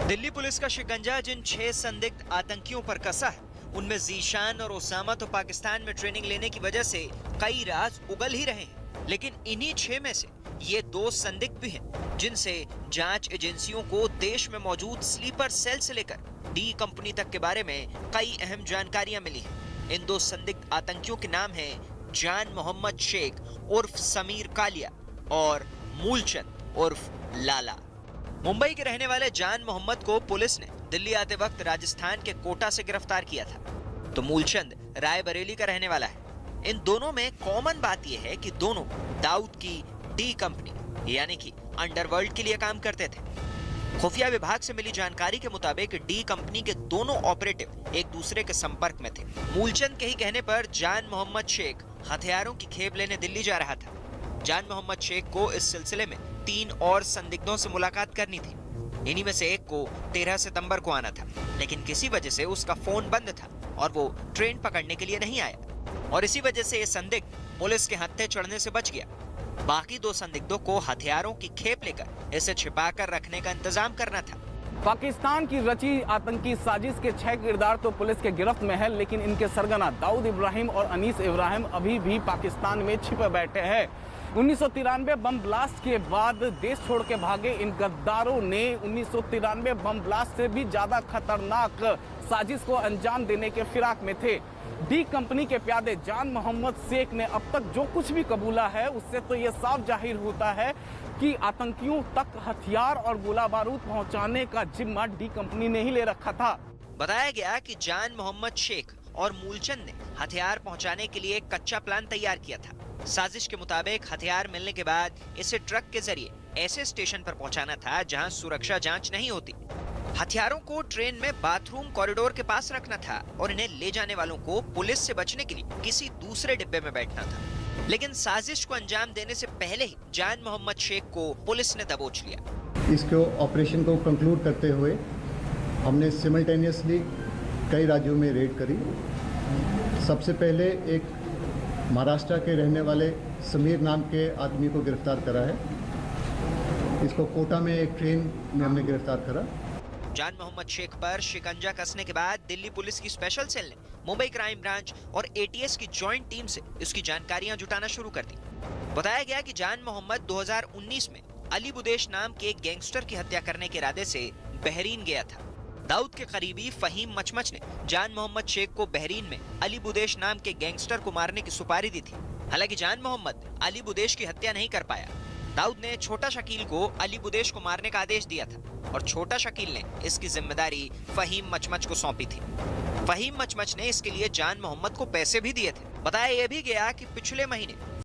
Delhi police का शिकंजा जिन 6 संदिग्ध आतंकियों पर कसा है, उनमें जीशान और ओसामा तो पाकिस्तान में ट्रेनिंग लेने की वजह से कई राज उगल ही रहे हैं। लेकिन इन्हीं 6 में से ये 2 संदिग्ध भी हैं, जिनसे जांच एजेंसियों को देश में मौजूद स्लीपर सेल से लेकर डी कंपनी तक के बारे में कई अहम जानकारियां मिली हैं। इन 2 संदिग्ध आतंकियों के नाम हैं जान मोहम्मद शेख उर्फ समीर कालिया और मूलचंद उर्फ लाला। मुंबई के रहने वाले जान मोहम्मद को पुलिस ने दिल्ली आते वक्त राजस्थान के कोटा से गिरफ्तार किया था, तो मूलचंद रायबरेली का रहने वाला है। इन दोनों में कॉमन बात यह है कि दोनों दाऊद की डी कंपनी यानी कि अंडरवर्ल्ड के लिए काम करते थे। खुफिया विभाग से मिली जानकारी के मुताबिक डी कंपनी के दोनों ऑपरेटिव एक दूसरे के संपर्क में थे। मूलचंद के ही कहने पर जान मोहम्मद शेख हथियारों की खेप लेने दिल्ली जा रहा था। जान मोहम्मद शेख को इस सिलसिले में 3 और संदिग्धों से मुलाकात करनी थी। इन्हीं में से एक को 13 सितंबर को आना था, लेकिन किसी वजह से उसका फोन बंद था और वो ट्रेन पकड़ने के लिए नहीं आया, और इसी वजह से ये संदिग्ध पुलिस के हत्थे चढ़ने से बच गया। बाकी 2 संदिग्धों को हथियारों की खेप लेकर इसे छिपाकर रखने का इंतजाम करना था। पाकिस्तान की रची आतंकी साजिश के 6 किरदार तो पुलिस के गिरफ्त में है, लेकिन इनके सरगना दाऊद इब्राहिम और अनीस इब्राहिम अभी भी पाकिस्तान में छिपे बैठे हैं। 1993 बम ब्लास्ट के बाद देश छोड़ के भागे इन गद्दारों ने 1993 बम ब्लास्ट से भी ज्यादा खतरनाक साजिश को अंजाम देने के फिराक में थे। डी कंपनी के प्यादे जान मोहम्मद शेख ने अब तक जो कुछ भी कबूला है, उससे तो ये साफ जाहिर होता है कि आतंकियों तक हथियार और गोला बारूद पहुंचाने का जिम्मा डी कंपनी ने ही ले रखा था। बताया गया कि जान मोहम्मद शेख और मूलचंद ने हथियार पहुंचाने के लिए एक कच्चा प्लान तैयार किया था। साजिश के मुताबिक हथियार मिलने के बाद इसे ट्रक के जरिए ऐसे स्टेशन पर पहुंचाना था जहां सुरक्षा जांच नहीं होती। हथियारों को ट्रेन में बाथरूम कॉरिडोर के पास रखना था और इन्हें ले जाने वालों को पुलिस से बचने के लिए किसी दूसरे डिब्बे में बैठना था। लेकिन साजिश को अंजाम देने से पहले ही जान मोहम्मद शेख को पुलिस ने दबोच लिया। इसको ऑपरेशन को कंक्लूड करते हुए हमने सिमल्टेनियसली कई राज्यों में रेड करी। सबसे पहले एक महाराष्ट्र के रहने वाले समीर नाम के आदमी को गिरफ्तार करा है। इसको कोटा में एक ट्रेन में हमने गिरफ्तार करा। जान मोहम्मद शेख पर शिकंजा कसने के बाद दिल्ली पुलिस की स्पेशल सेल ने मुंबई क्राइम ब्रांच और एटीएस की जॉइंट टीम से इसकी जानकारियां जुटाना शुरू कर दी। बताया गया कि जान मोहम्मद 2019 में अली बुदेश नाम के एक गैंगस्टर की हत्या करने के इरादे से बहरीन गया था। दाऊद के करीबी फहीम मचमच ने जान मोहम्मद शेख को बहरीन में अली बुदेश नाम के गैंगस्टर को मारने की सुपारी दी थी। हालांकि जान मोहम्मद अली बुदेश की हत्या नहीं कर पाया। दाऊद ने छोटा शकील को अली बुदेश को मारने का आदेश दिया था और छोटा शकील ने इसकी जिम्मेदारी फहीम मचमच को सौंपी थी। फहीम मचमच ने इसके लिए जान मोहम्मद को पैसे भी दिए थे। बताया यह भी गया कि पिछले महीने